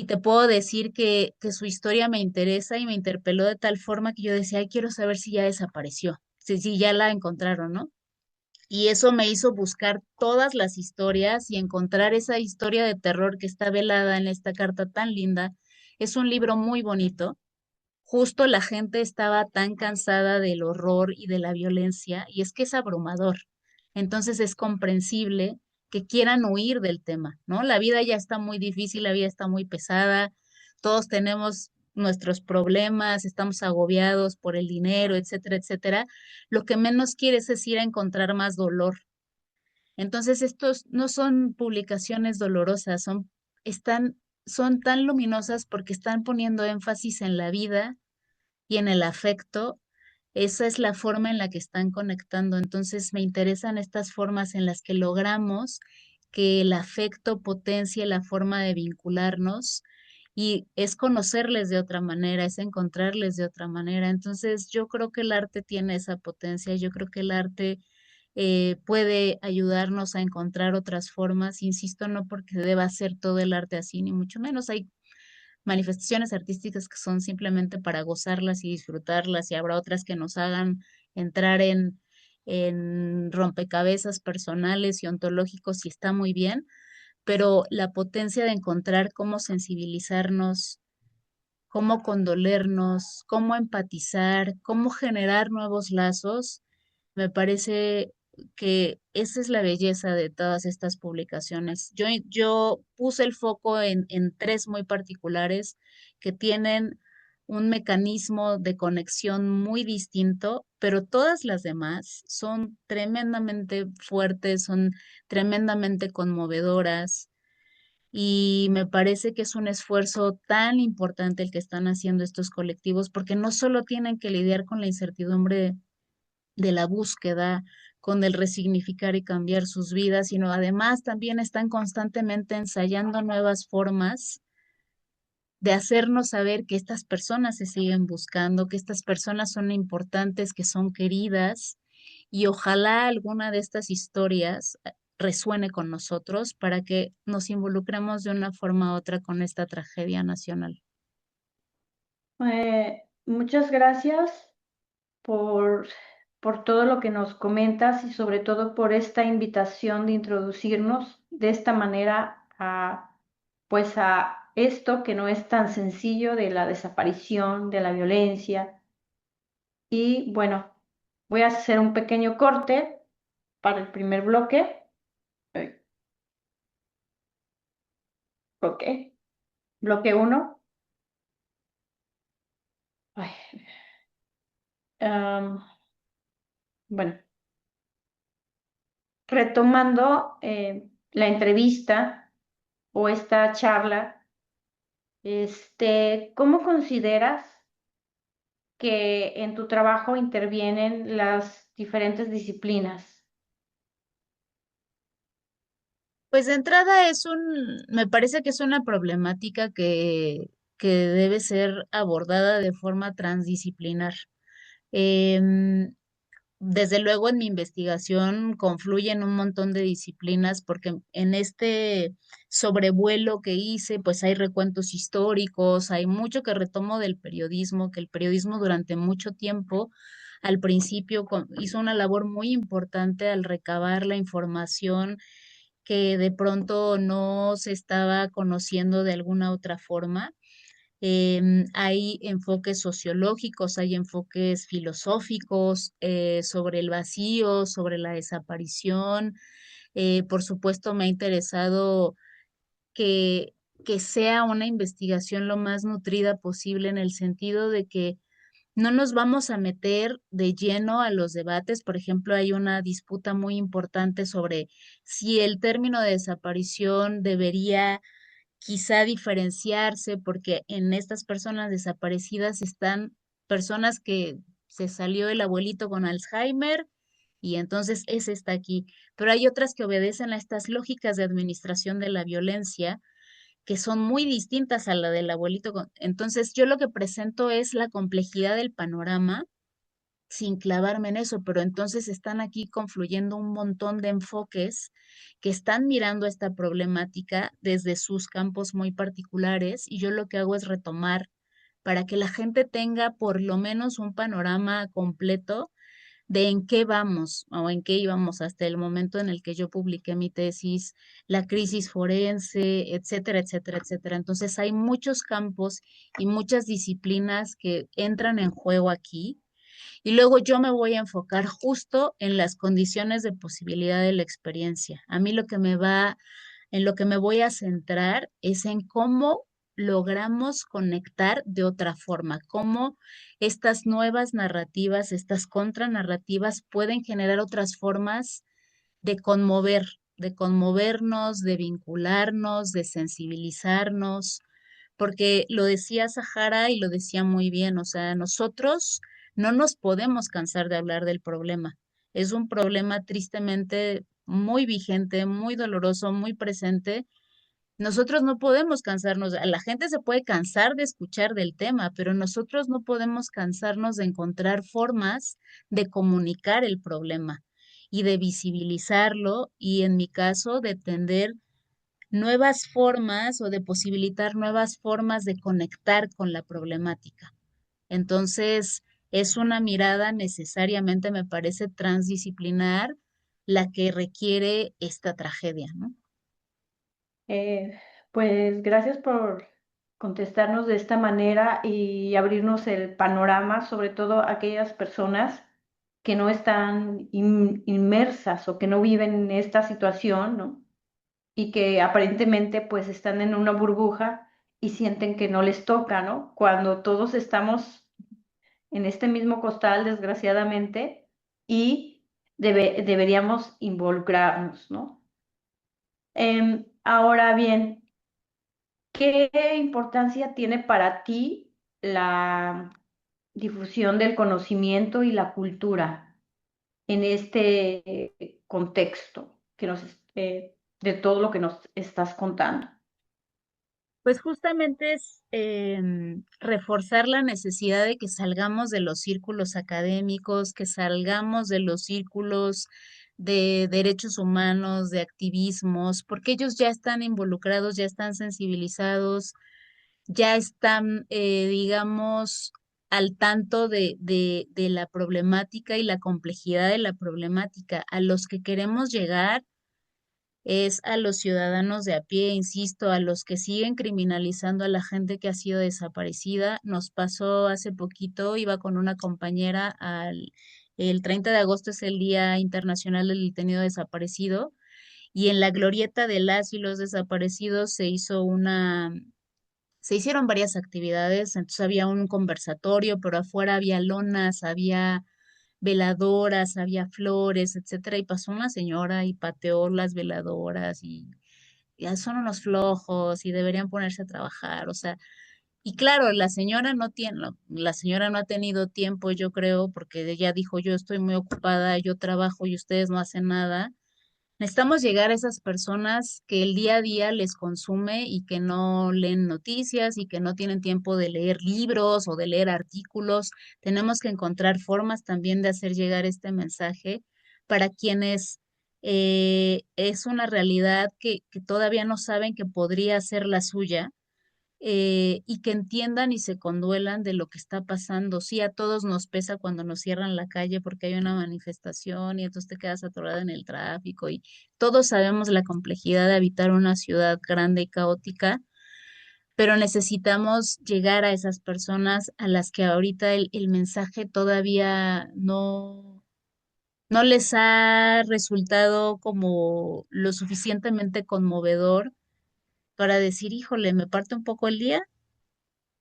Y te puedo decir que su historia me interesa y me interpeló de tal forma que yo decía, ay, quiero saber si ya desapareció, si ya la encontraron, ¿no? Y eso me hizo buscar todas las historias y encontrar esa historia de terror que está velada en esta carta tan linda. Es un libro muy bonito. Justo la gente estaba tan cansada del horror y de la violencia, y es que es abrumador. Entonces es comprensible que quieran huir del tema, ¿no? La vida ya está muy difícil, la vida está muy pesada, todos tenemos nuestros problemas, estamos agobiados por el dinero, etcétera, etcétera. Lo que menos quieres es ir a encontrar más dolor. Entonces, estos no son publicaciones dolorosas, son tan luminosas porque están poniendo énfasis en la vida y en el afecto. Esa es la forma en la que están conectando. Entonces, me interesan estas formas en las que logramos que el afecto potencie la forma de vincularnos y es conocerles de otra manera, es encontrarles de otra manera. Entonces, yo creo que el arte tiene esa potencia, yo creo que el arte puede ayudarnos a encontrar otras formas. Insisto, no porque deba ser todo el arte así, ni mucho menos. Hay manifestaciones artísticas que son simplemente para gozarlas y disfrutarlas, y habrá otras que nos hagan entrar en rompecabezas personales y ontológicos y está muy bien, pero la potencia de encontrar cómo sensibilizarnos, cómo condolernos, cómo empatizar, cómo generar nuevos lazos, me parece que esa es la belleza de todas estas publicaciones. Yo puse el foco en tres muy particulares que tienen un mecanismo de conexión muy distinto, pero todas las demás son tremendamente fuertes, son tremendamente conmovedoras y me parece que es un esfuerzo tan importante el que están haciendo estos colectivos porque no solo tienen que lidiar con la incertidumbre de la búsqueda, con el resignificar y cambiar sus vidas, sino además también están constantemente ensayando nuevas formas de hacernos saber que estas personas se siguen buscando, que estas personas son importantes, que son queridas, y ojalá alguna de estas historias resuene con nosotros para que nos involucremos de una forma u otra con esta tragedia nacional. Muchas gracias por, por todo lo que nos comentas y sobre todo por esta invitación de introducirnos de esta manera a, pues a esto que no es tan sencillo de la desaparición, de la violencia. Y bueno, voy a hacer un pequeño corte para el primer bloque. Eh, Ok, bloque uno. Ay, am, bueno, retomando la entrevista o esta charla, ¿cómo consideras que en tu trabajo intervienen las diferentes disciplinas? Pues de entrada me parece que es una problemática que debe ser abordada de forma transdisciplinar. Em, Desde luego en mi investigación confluyen un montón de disciplinas porque en este sobrevuelo que hice, pues hay recuentos históricos, hay mucho que retomo del periodismo, que el periodismo durante mucho tiempo, al principio, hizo una labor muy importante al recabar la información que de pronto no se estaba conociendo de alguna otra forma. Hay enfoques sociológicos, hay enfoques filosóficos sobre el vacío, sobre la desaparición. Por supuesto, me ha interesado que, que sea una investigación lo más nutrida posible en el sentido de que no nos vamos a meter de lleno a los debates. Por ejemplo, hay una disputa muy importante sobre si el término de desaparición debería quizá diferenciarse, porque en estas personas desaparecidas están personas que se salió el abuelito con Alzheimer y entonces ese está aquí. Pero hay otras que obedecen a estas lógicas de administración de la violencia que son muy distintas a la del abuelito. Entonces yo lo que presento es la complejidad del panorama sin clavarme en eso, pero entonces están aquí confluyendo un montón de enfoques que están mirando esta problemática desde sus campos muy particulares y yo lo que hago es retomar para que la gente tenga por lo menos un panorama completo de en qué vamos o en qué íbamos hasta el momento en el que yo publiqué mi tesis, la crisis forense, etcétera, etcétera, etcétera. Entonces hay muchos campos y muchas disciplinas que entran en juego aquí y luego yo me voy a enfocar justo en las condiciones de posibilidad de la experiencia. A mí en lo que me voy a centrar es en cómo logramos conectar de otra forma, cómo estas nuevas narrativas, estas contranarrativas pueden generar otras formas de conmover, de conmovernos, de vincularnos, de sensibilizarnos, porque lo decía Sahara y lo decía muy bien, o sea, nosotros no nos podemos cansar de hablar del problema. Es un problema tristemente muy vigente, muy doloroso, muy presente. Nosotros no podemos cansarnos, la gente se puede cansar de escuchar del tema, pero nosotros no podemos cansarnos de encontrar formas de comunicar el problema y de visibilizarlo y en mi caso de tender nuevas formas o de posibilitar nuevas formas de conectar con la problemática. Entonces, es una mirada necesariamente, me parece, transdisciplinar la que requiere esta tragedia, ¿no? Eh, pues gracias por contestarnos de esta manera y abrirnos el panorama, sobre todo aquellas personas que no están inmersas o que no viven en esta situación, ¿no? Y que aparentemente pues están en una burbuja y sienten que no les toca, ¿no? Cuando todos estamos en este mismo costal, desgraciadamente, y deberíamos involucrarnos, ¿no? Ahora bien, ¿qué importancia tiene para ti la difusión del conocimiento y la cultura en este contexto de todo lo que nos estás contando? Pues justamente es reforzar la necesidad de que salgamos de los círculos académicos, que salgamos de los círculos de derechos humanos, de activismos, porque ellos ya están involucrados, ya están sensibilizados, ya están, digamos, al tanto de la problemática y la complejidad de la problemática. A los que queremos llegar es a los ciudadanos de a pie, insisto, a los que siguen criminalizando a la gente que ha sido desaparecida. Nos pasó hace poquito, iba con una compañera el 30 de agosto es el Día Internacional del Detenido Desaparecido, y en la glorieta de las y los desaparecidos se hicieron varias actividades, entonces había un conversatorio, pero afuera había lonas, había veladoras, había flores, etcétera, y pasó una señora y pateó las veladoras y ya son unos flojos y deberían ponerse a trabajar, o sea, y claro, la señora no ha tenido tiempo, yo creo, porque ella dijo, yo estoy muy ocupada, yo trabajo y ustedes no hacen nada. Necesitamos llegar a esas personas que el día a día les consume y que no leen noticias y que no tienen tiempo de leer libros o de leer artículos. Tenemos que encontrar formas también de hacer llegar este mensaje para quienes es una realidad que todavía no saben que podría ser la suya, y que entiendan y se conduelan de lo que está pasando. Sí, a todos nos pesa cuando nos cierran la calle porque hay una manifestación y entonces te quedas atorada en el tráfico y todos sabemos la complejidad de habitar una ciudad grande y caótica, pero necesitamos llegar a esas personas a las que ahorita el mensaje todavía no les ha resultado como lo suficientemente conmovedor para decir, híjole, me parte un poco el día,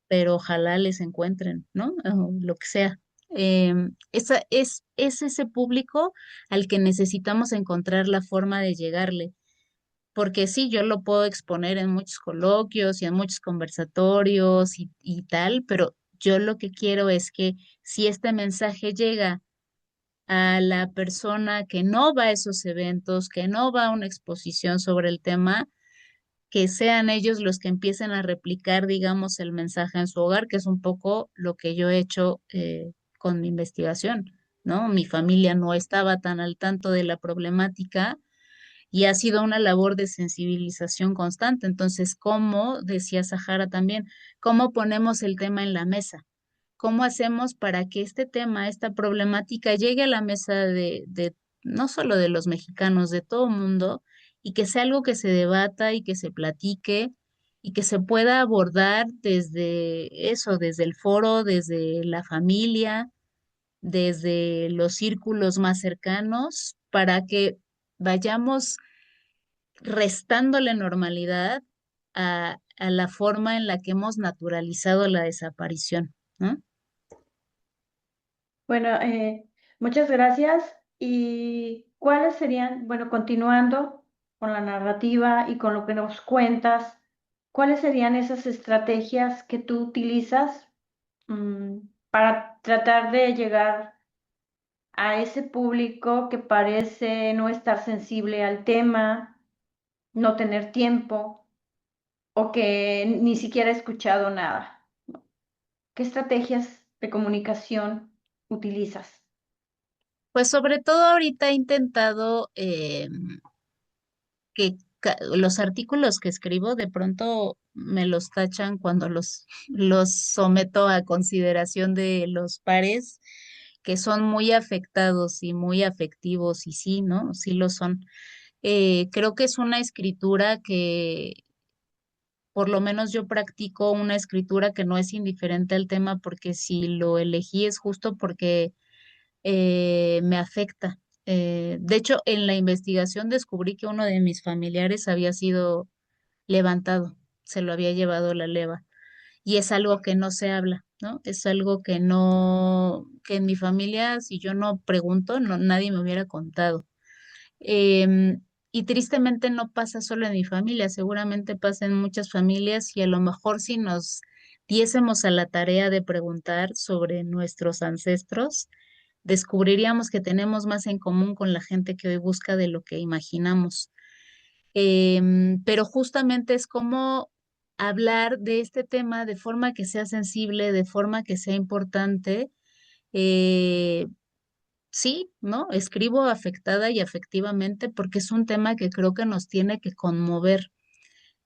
pero ojalá les encuentren, ¿no? O lo que sea. Es ese público al que necesitamos encontrar la forma de llegarle, porque sí, yo lo puedo exponer en muchos coloquios y en muchos conversatorios y tal, pero yo lo que quiero es que si este mensaje llega a la persona que no va a esos eventos, que no va a una exposición sobre el tema, que sean ellos los que empiecen a replicar, digamos, el mensaje en su hogar, que es un poco lo que yo he hecho con mi investigación. ¿no? Mi familia no estaba tan al tanto de la problemática y ha sido una labor de sensibilización constante. Entonces, ¿cómo, decía Sahara también, cómo ponemos el tema en la mesa? ¿Cómo hacemos para que este tema, esta problemática llegue a la mesa de no solo de los mexicanos, de todo el mundo, y que sea algo que se debata y que se platique y que se pueda abordar desde eso, desde el foro, desde la familia, desde los círculos más cercanos, para que vayamos restándole normalidad a la forma en la que hemos naturalizado la desaparición, ¿no? Bueno, muchas gracias. ¿Y cuáles serían, bueno, continuando con la narrativa y con lo que nos cuentas, cuáles serían esas estrategias que tú utilizas para tratar de llegar a ese público que parece no estar sensible al tema, no tener tiempo o que ni siquiera ha escuchado nada? ¿Qué estrategias de comunicación utilizas? Pues sobre todo ahorita he intentado que los artículos que escribo de pronto me los tachan cuando los someto a consideración de los pares, que son muy afectados y muy afectivos, y sí, ¿no? Sí lo son. Creo que es una escritura que, por lo menos yo practico una escritura que no es indiferente al tema, porque si lo elegí es justo porque me afecta. De hecho, en la investigación descubrí que uno de mis familiares había sido levantado, se lo había llevado la leva. Y es algo que no se habla, ¿no? Es algo que no, que en mi familia, si yo no pregunto, no, nadie me hubiera contado. Y tristemente no pasa solo en mi familia, seguramente pasa en muchas familias y a lo mejor si nos diésemos a la tarea de preguntar sobre nuestros ancestros, descubriríamos que tenemos más en común con la gente que hoy busca de lo que imaginamos. Pero justamente es como hablar de este tema de forma que sea sensible, de forma que sea importante. Eh, sí, ¿no? Escribo afectada y afectivamente porque es un tema que creo que nos tiene que conmover,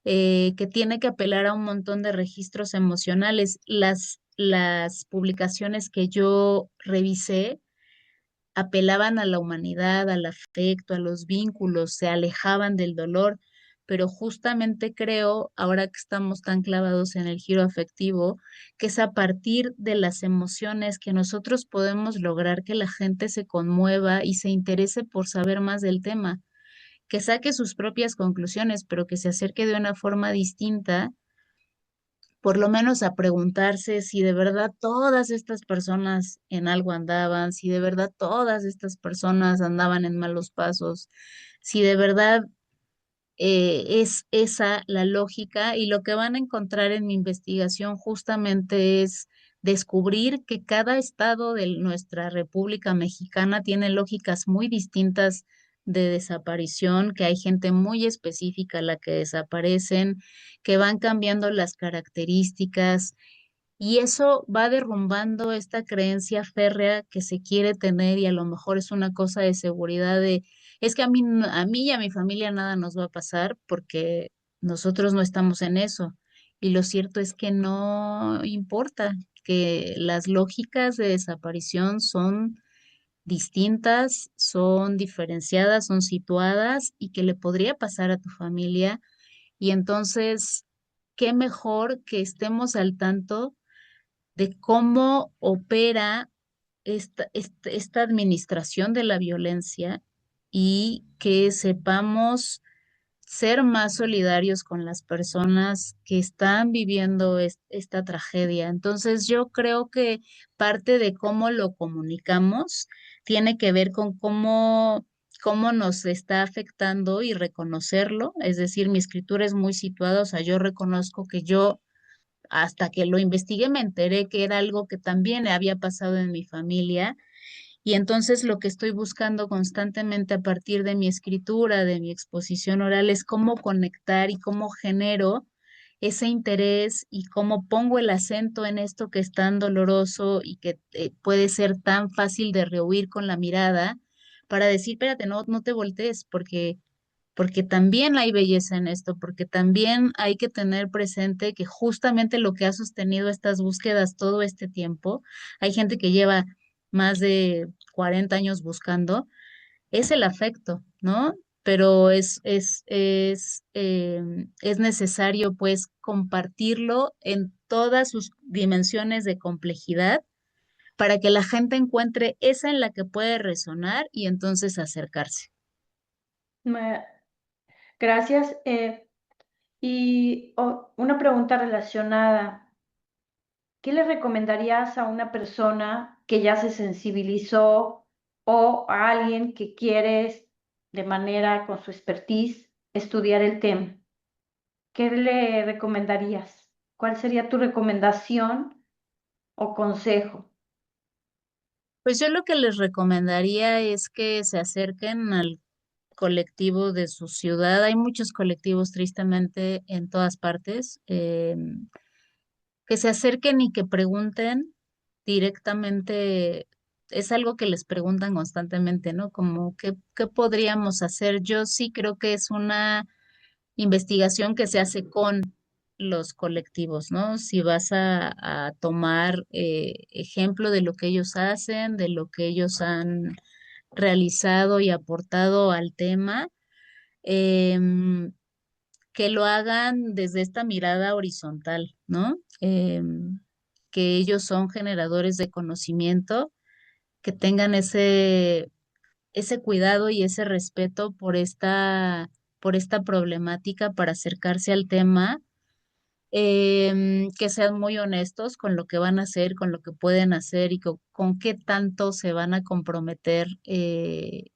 que tiene que apelar a un montón de registros emocionales. Las publicaciones que yo revisé apelaban a la humanidad, al afecto, a los vínculos, se alejaban del dolor, pero justamente creo, ahora que estamos tan clavados en el giro afectivo, que es a partir de las emociones que nosotros podemos lograr que la gente se conmueva y se interese por saber más del tema, que saque sus propias conclusiones, pero que se acerque de una forma distinta, por lo menos a preguntarse si de verdad todas estas personas en algo andaban, si de verdad todas estas personas andaban en malos pasos, si de verdad es esa la lógica. Y lo que van a encontrar en mi investigación justamente es descubrir que cada estado de nuestra República Mexicana tiene lógicas muy distintas de desaparición, que hay gente muy específica a la que desaparecen, que van cambiando las características, y eso va derrumbando esta creencia férrea que se quiere tener, y a lo mejor es una cosa de seguridad de, es que a mí, a mí y a mi familia nada nos va a pasar porque nosotros no estamos en eso. Y lo cierto es que no importa, que las lógicas de desaparición son distintas, son diferenciadas, son situadas, y que le podría pasar a tu familia. Y entonces, qué mejor que estemos al tanto de cómo opera esta administración de la violencia, y que sepamos ser más solidarios con las personas que están viviendo esta tragedia. Entonces, yo creo que parte de cómo lo comunicamos tiene que ver con cómo nos está afectando y reconocerlo. Es decir, mi escritura es muy situada, o sea, yo reconozco que yo, hasta que lo investigué, me enteré que era algo que también había pasado en mi familia. Y entonces lo que estoy buscando constantemente a partir de mi escritura, de mi exposición oral, es cómo conectar y cómo genero ese interés y cómo pongo el acento en esto que es tan doloroso y que puede ser tan fácil de rehuir con la mirada para decir, espérate, no te voltees porque también hay belleza en esto, porque también hay que tener presente que justamente lo que ha sostenido estas búsquedas todo este tiempo, hay gente que lleva más de 40 años buscando, es el afecto, ¿no? Pero es necesario pues compartirlo en todas sus dimensiones de complejidad para que la gente encuentre esa en la que puede resonar y entonces acercarse. Me- Gracias. Una pregunta relacionada. ¿Qué le recomendarías a una persona que ya se sensibilizó o a alguien que quiere de manera con su expertise estudiar el tema? ¿Qué le recomendarías? ¿Cuál sería tu recomendación o consejo? Pues yo lo que les recomendaría es que se acerquen al colectivo de su ciudad. Hay muchos colectivos, tristemente, en todas partes. Que se acerquen y que pregunten directamente. Es algo que les preguntan constantemente, ¿no? Como, ¿qué podríamos hacer? Yo sí creo que es una investigación que se hace con los colectivos, ¿no? Si vas a tomar ejemplo de lo que ellos hacen, de lo que ellos han realizado y aportado al tema, em, que lo hagan desde esta mirada horizontal, ¿no? Que ellos son generadores de conocimiento, que tengan ese cuidado y ese respeto por esta problemática para acercarse al tema, que sean muy honestos con lo que van a hacer, con lo que pueden hacer y con qué tanto se van a comprometer.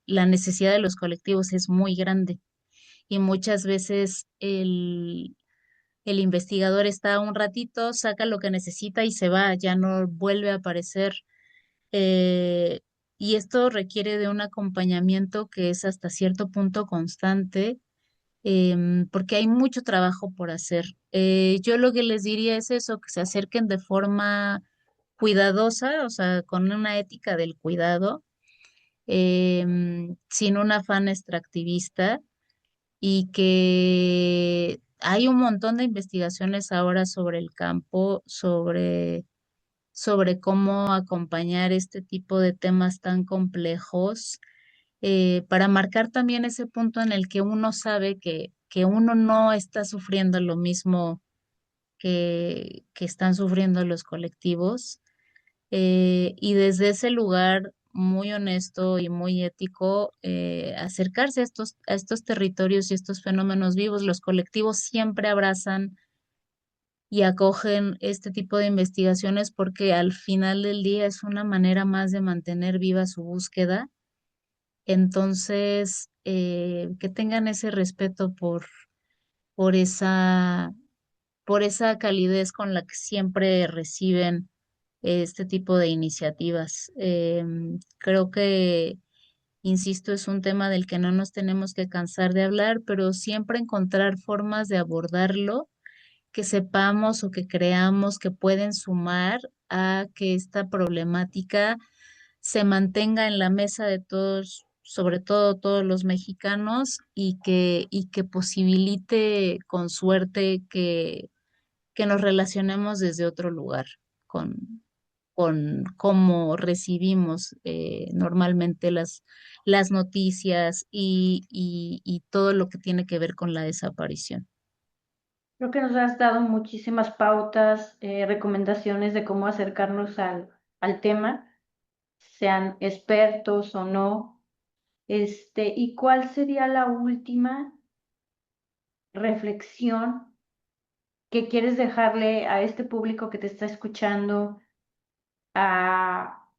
La necesidad de los colectivos es muy grande y muchas veces el investigador está un ratito, saca lo que necesita y se va, ya no vuelve a aparecer. eh, y esto requiere de un acompañamiento que es hasta cierto punto constante, porque hay mucho trabajo por hacer. Yo lo que les diría es eso, que se acerquen de forma cuidadosa, o sea, con una ética del cuidado, sin un afán extractivista y que hay un montón de investigaciones ahora sobre el campo, sobre cómo acompañar este tipo de temas tan complejos, para marcar también ese punto en el que uno sabe que uno no está sufriendo lo mismo que están sufriendo los colectivos, y desde ese lugar muy honesto y muy ético, acercarse a estos territorios y estos fenómenos vivos. Los colectivos siempre abrazan y acogen este tipo de investigaciones porque al final del día es una manera más de mantener viva su búsqueda. Entonces, que tengan ese respeto por esa, por esa calidez con la que siempre reciben este tipo de iniciativas. Creo que, insisto, es un tema del que no nos tenemos que cansar de hablar, pero siempre encontrar formas de abordarlo que sepamos o que creamos que pueden sumar a que esta problemática se mantenga en la mesa de todos, sobre todo todos los mexicanos, y que posibilite con suerte que nos relacionemos desde otro lugar, con, con cómo recibimos normalmente las noticias y todo lo que tiene que ver con la desaparición. Creo que nos has dado muchísimas pautas, recomendaciones de cómo acercarnos al tema, sean expertos o no. ¿Y cuál sería la última reflexión que quieres dejarle a este público que te está escuchando, a,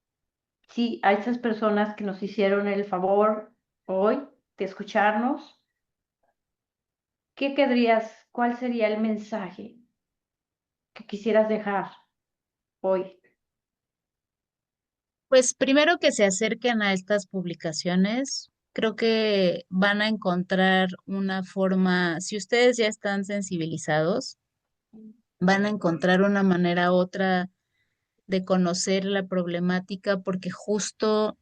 sí, a esas personas que nos hicieron el favor hoy de escucharnos? ¿Qué querrías? ¿Cuál sería el mensaje que quisieras dejar hoy? Pues primero que se acerquen a estas publicaciones, creo que van a encontrar una forma, si ustedes ya están sensibilizados, van a encontrar una manera u otra de conocer la problemática, porque justo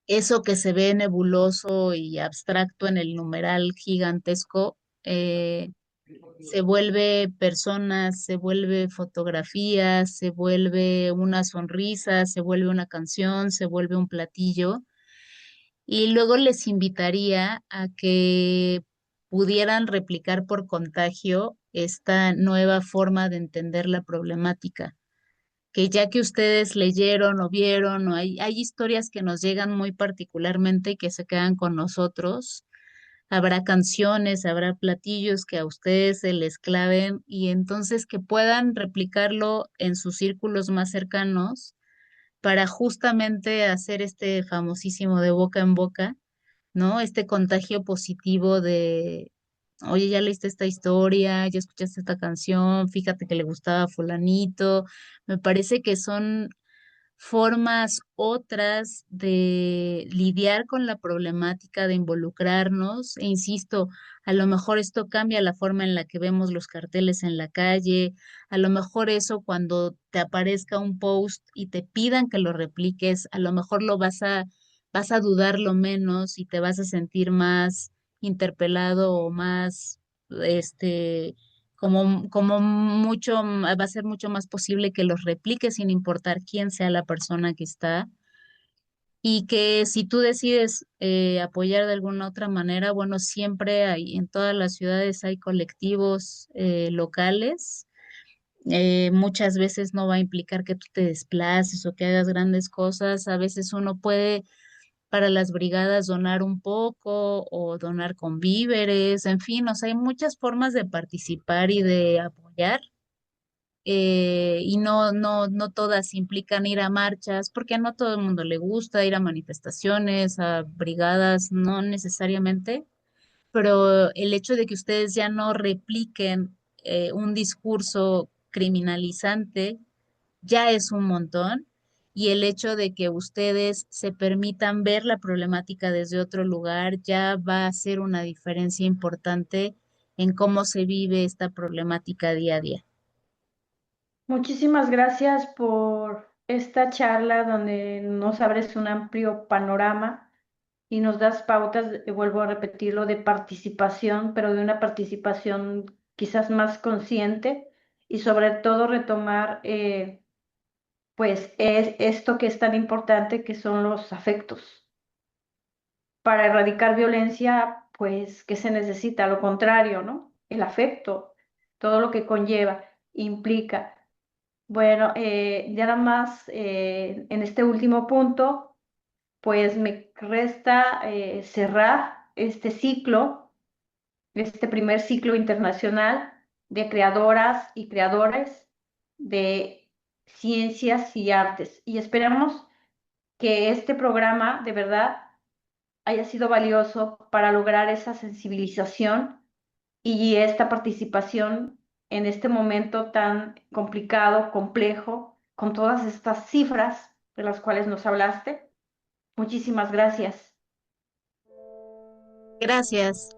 eso que se ve nebuloso y abstracto en el numeral gigantesco, se vuelve personas, se vuelve fotografías, se vuelve una sonrisa, se vuelve una canción, se vuelve un platillo. Y luego les invitaría a que pudieran replicar por contagio esta nueva forma de entender la problemática, que ya que ustedes leyeron o vieron, o hay historias que nos llegan muy particularmente y que se quedan con nosotros. Habrá canciones, habrá platillos que a ustedes se les claven y entonces que puedan replicarlo en sus círculos más cercanos para justamente hacer este famosísimo de boca en boca, ¿no? Este contagio positivo de, oye, ya leíste esta historia, ya escuchaste esta canción, fíjate que le gustaba a fulanito. Me parece que son formas otras de lidiar con la problemática, de involucrarnos. E insisto, a lo mejor esto cambia la forma en la que vemos los carteles en la calle, a lo mejor eso cuando te aparezca un post y te pidan que lo repliques, a lo mejor vas a dudarlo menos y te vas a sentir más interpelado o más, como mucho, va a ser mucho más posible que los repliques sin importar quién sea la persona que está. Y que si tú decides apoyar de alguna otra manera, bueno, siempre hay, en todas las ciudades hay colectivos locales. Muchas veces no va a implicar que tú te desplaces o que hagas grandes cosas. A veces uno puede para las brigadas donar un poco o donar con víveres, en fin, o sea, hay muchas formas de participar y de apoyar. Y no todas implican ir a marchas, porque no todo el mundo le gusta ir a manifestaciones, a brigadas, no necesariamente, pero el hecho de que ustedes ya no repliquen un discurso criminalizante ya es un montón. Y el hecho de que ustedes se permitan ver la problemática desde otro lugar ya va a hacer una diferencia importante en cómo se vive esta problemática día a día. Muchísimas gracias por esta charla donde nos abres un amplio panorama y nos das pautas, vuelvo a repetirlo, de participación, pero de una participación quizás más consciente y sobre todo retomar pues es esto que es tan importante que son los afectos. Para erradicar violencia, pues, ¿qué se necesita? Lo contrario, ¿no? El afecto, todo lo que conlleva, implica. Bueno, ya nada más en este último punto, pues me resta cerrar este ciclo, este primer ciclo internacional de creadoras y creadores de ciencias y artes. Y esperamos que este programa de verdad haya sido valioso para lograr esa sensibilización y esta participación en este momento tan complicado, complejo, con todas estas cifras de las cuales nos hablaste. Muchísimas gracias. Gracias.